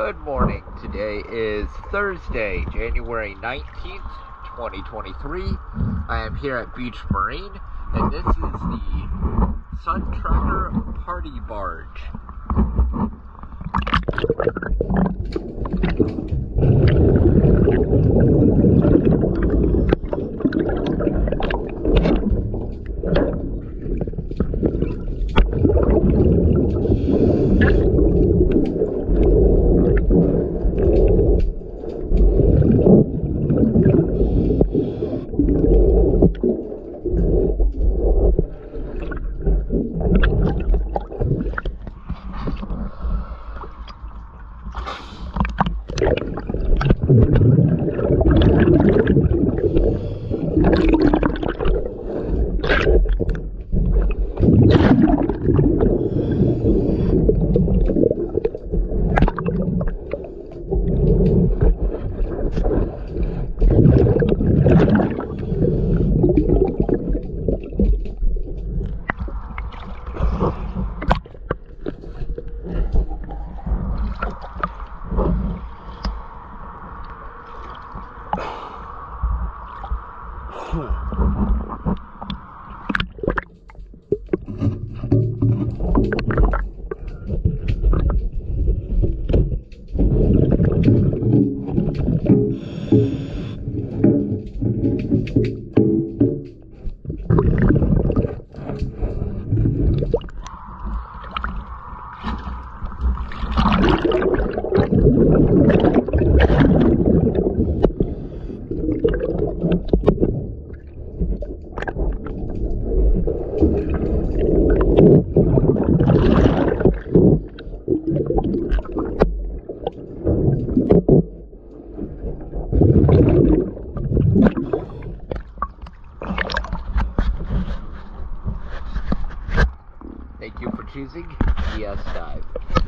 Good morning. Today is Thursday, January 19th, 2023. I am here at Beach Marine, and this is the Sun Tracker Party Barge. Thank you for choosing ES Dive.